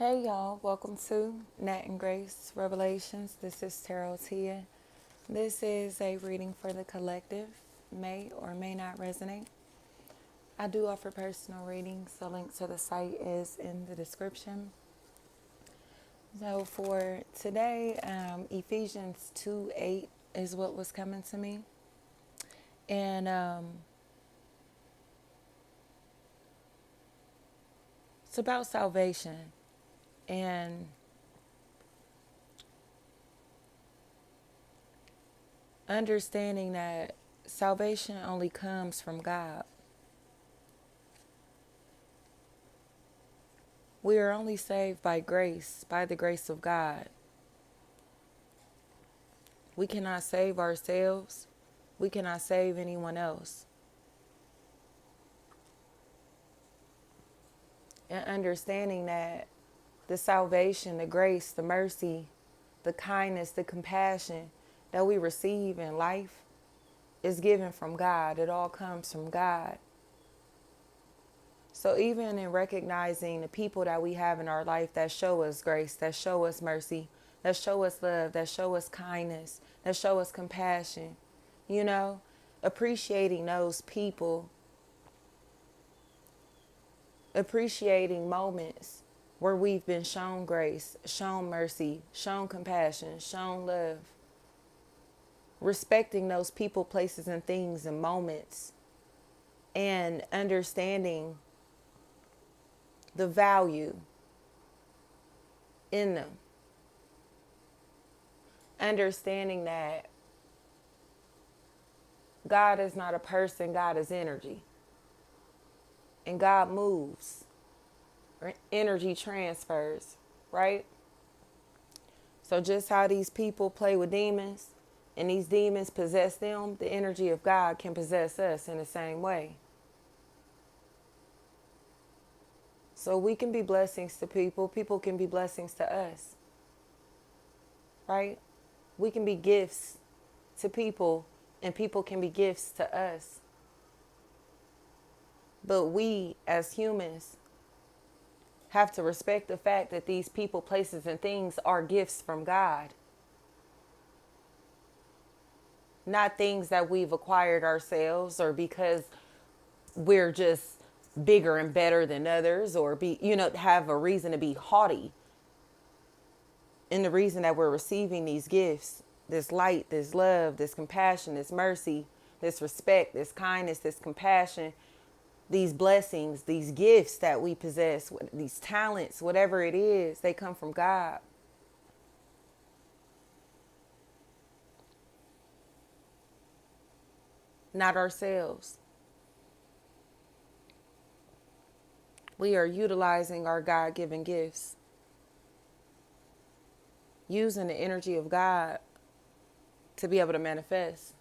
Hey y'all, welcome to Nat and Grace Revelations. This is Tarot Tia. This is a reading for the collective, may or may not resonate. I do offer personal readings. The link to the site is in the description. So for today, Ephesians 2:8 is what was coming to me. And it's about salvation. And understanding that salvation only comes from God. We are only saved by grace, by the grace of God. We cannot save ourselves. We cannot save anyone else. And understanding that the salvation, the grace, the mercy, the kindness, the compassion that we receive in life is given from God. It all comes from God. So even in recognizing the people that we have in our life that show us grace, that show us mercy, that show us love, that show us kindness, that show us compassion, appreciating those people, appreciating moments where we've been shown grace, shown mercy, shown compassion, shown love, respecting those people, places, and things and moments, and understanding the value in them. Understanding that God is not a person, God is energy. And God moves, or energy transfers, right? So just how these people play with demons and these demons possess them, the energy of God can possess us in the same way. So we can be blessings to people, people can be blessings to us, right? We can be gifts to people and people can be gifts to us. But we as humans have to respect the fact that these people, places, and things are gifts from God. Not things that we've acquired ourselves or because we're just bigger and better than others or have a reason to be haughty. And the reason that we're receiving these gifts, this light, this love, this compassion, this mercy, this respect, this kindness, this compassion, these blessings, these gifts that we possess, these talents, whatever it is, they come from God. Not ourselves. We are utilizing our God-given gifts, using the energy of God to be able to manifest,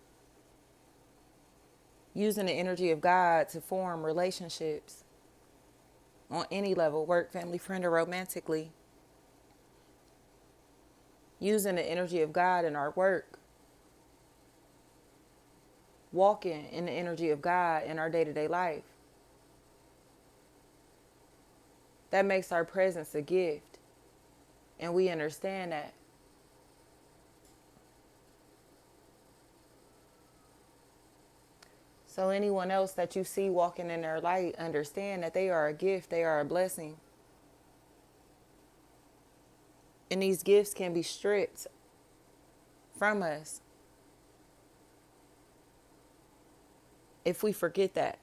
using the energy of God to form relationships on any level, work, family, friend, or romantically, using the energy of God in our work, walking in the energy of God in our day-to-day life. That makes our presence a gift, and we understand that. So anyone else that you see walking in their light, understand that they are a gift, they are a blessing. And these gifts can be stripped from us if we forget that,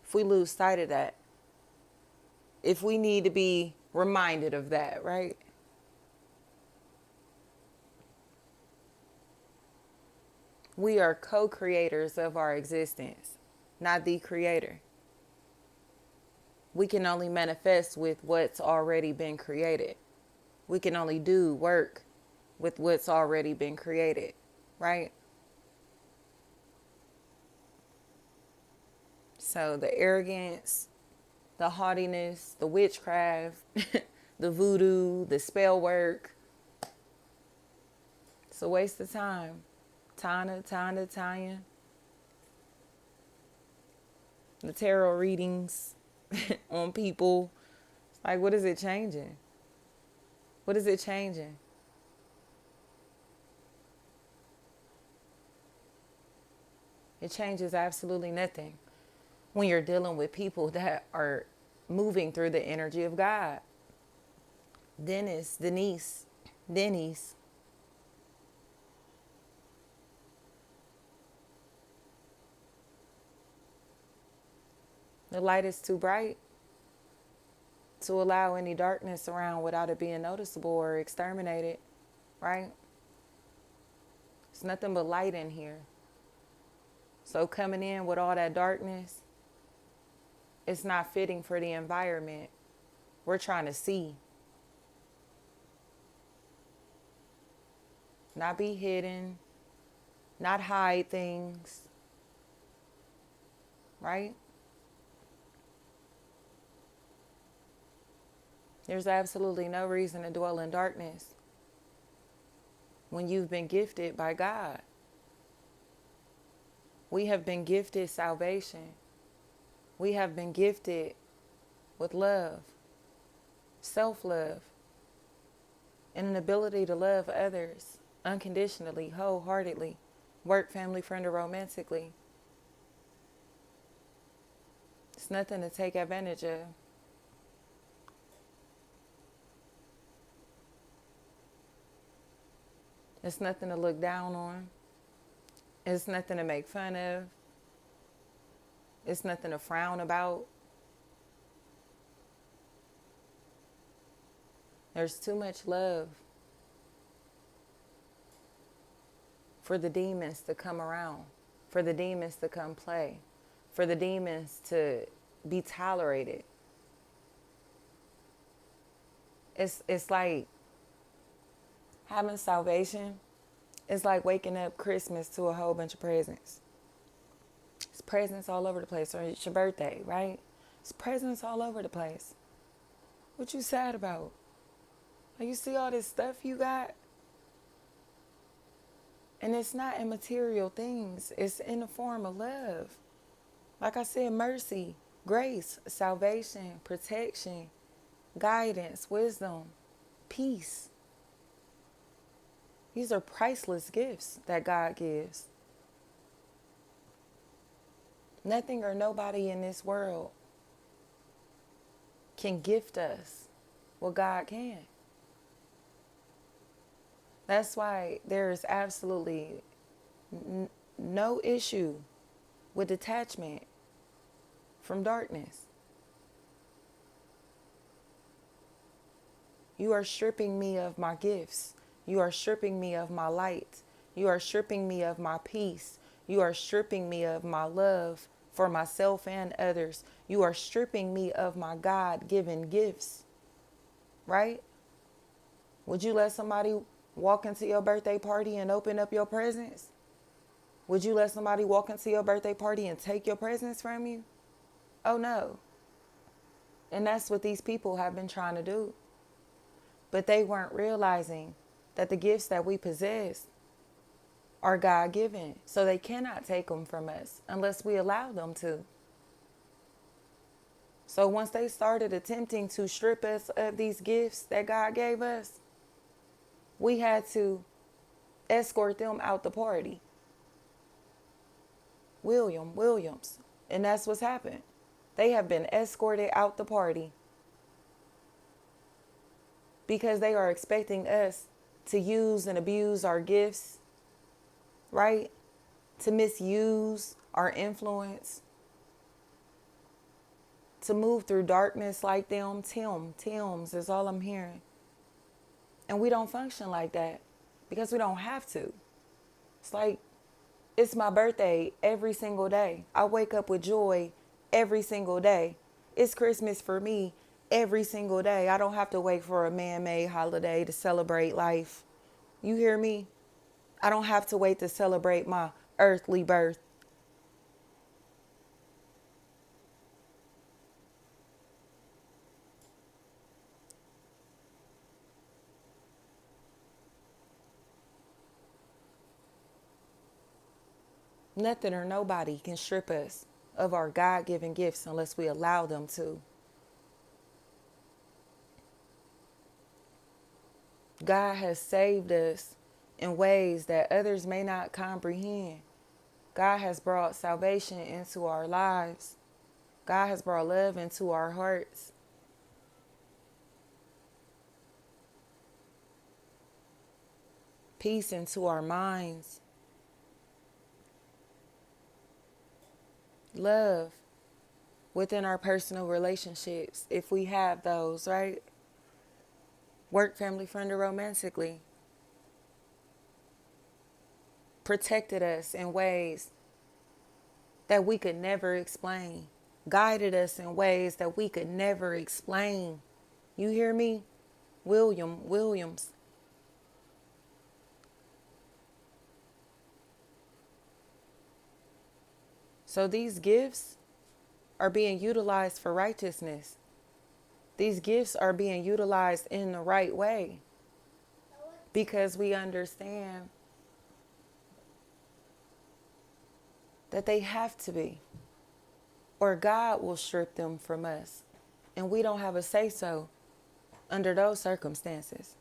if we lose sight of that, if we need to be reminded of that, right? We are co-creators of our existence, not the creator. We can only manifest with what's already been created. We can only do work with what's already been created, right? So the arrogance, the haughtiness, the witchcraft, the voodoo, the spell work, it's a waste of time. Tanya. The tarot readings on people. Like, what is it changing? What is it changing? It changes absolutely nothing when you're dealing with people that are moving through the energy of God. Denise. The light is too bright to allow any darkness around without it being noticeable or exterminated, right? It's nothing but light in here. So coming in with all that darkness, it's not fitting for the environment. We're trying to see, not be hidden, not hide things, right? There's absolutely no reason to dwell in darkness when you've been gifted by God. We have been gifted salvation. We have been gifted with love, self-love, and an ability to love others unconditionally, wholeheartedly, work, family, friend, or romantically. It's nothing to take advantage of. It's nothing to look down on. It's nothing to make fun of. It's nothing to frown about. There's too much love for the demons to come around, for the demons to come play, for the demons to be tolerated. It's like having salvation. It's like waking up Christmas to a whole bunch of presents. It's presents all over the place. Or it's your birthday, right? It's presents all over the place. What you sad about? Like, you see all this stuff you got? And it's not in material things. It's in the form of love. Like I said, mercy, grace, salvation, protection, guidance, wisdom, peace. These are priceless gifts that God gives. Nothing or nobody in this world can gift us what God can. That's why there is absolutely no issue with detachment from darkness. You are stripping me of my gifts. You are stripping me of my light. You are stripping me of my peace. You are stripping me of my love for myself and others. You are stripping me of my God-given gifts, right? Would you let somebody walk into your birthday party and open up your presents? Would you let somebody walk into your birthday party and take your presents from you? Oh no. And that's what these people have been trying to do. But they weren't realizing that the gifts that we possess are God-given. So they cannot take them from us unless we allow them to. So once they started attempting to strip us of these gifts that God gave us, we had to escort them out the party. Williams. And that's what's happened. They have been escorted out the party because they are expecting us to use and abuse our gifts, right? To misuse our influence, to move through darkness like them. Tims is all I'm hearing. And we don't function like that because we don't have to. It's like, it's my birthday every single day. I wake up with joy every single day. It's Christmas for me every single day. I don't have to wait for a man-made holiday to celebrate life. You hear me? I don't have to wait to celebrate my earthly birth. Nothing or nobody can strip us of our God-given gifts unless we allow them to. God has saved us in ways that others may not comprehend. God has brought salvation into our lives. God has brought love into our hearts. Peace into our minds. Love within our personal relationships, if we have those, right? Work, family, friend, or romantically. Protected us in ways that we could never explain. Guided us in ways that we could never explain. You hear me? Williams. So these gifts are being utilized for righteousness. These gifts are being utilized in the right way because we understand that they have to be, or God will strip them from us. And we don't have a say-so under those circumstances.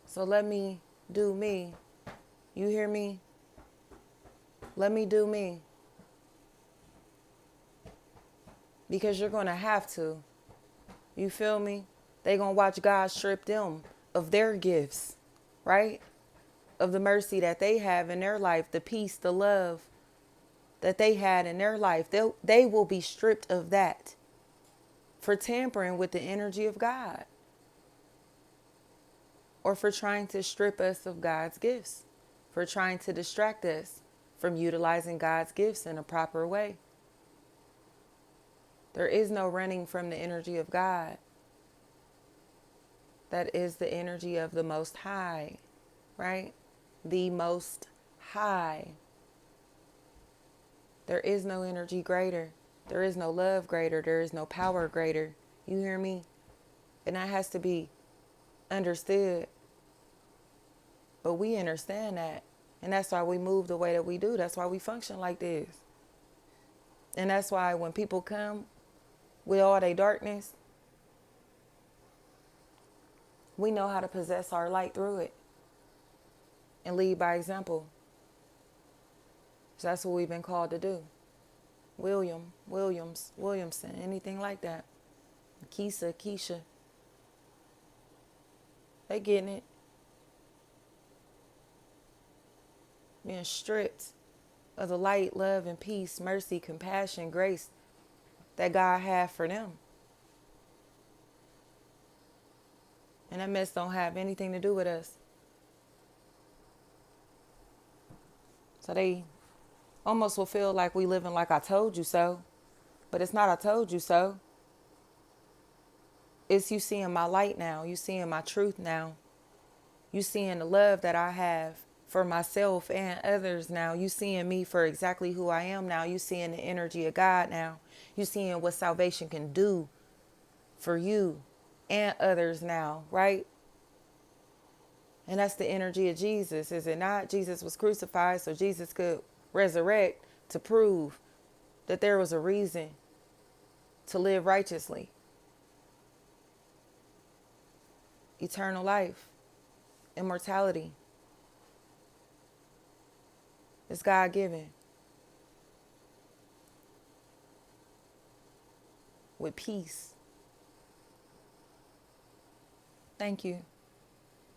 So let me do me. You hear me? Let me do me. Because you're going to have to. You feel me? They're going to watch God strip them of their gifts, right? Of the mercy that they have in their life, the peace, the love that they had in their life. They will be stripped of that for tampering with the energy of God, or for trying to strip us of God's gifts, for trying to distract us from utilizing God's gifts in a proper way. There is no running from the energy of God. That is the energy of the Most High, right? The Most High. There is no energy greater. There is no love greater. There is no power greater. You hear me? And that has to be understood. But we understand that. And that's why we move the way that we do. That's why we function like this. And that's why when people come with all their darkness, we know how to possess our light through it and lead by example. So that's what we've been called to do. Williamson, anything like that. Keisha. They getting it. Being stripped of the light, love, and peace, mercy, compassion, grace that God had for them. And that mess don't have anything to do with us. So they almost will feel like we living like I told you so. But it's not I told you so. It's you seeing my light now. You seeing my truth now. You seeing the love that I have for myself and others now. You seeing me for exactly who I am now. You seeing the energy of God now. You seeing what salvation can do for you and others now, right? And that's the energy of Jesus, is it not? Jesus was crucified so Jesus could resurrect to prove that there was a reason to live righteously. Eternal life, immortality. It's God-given. With peace. Thank you.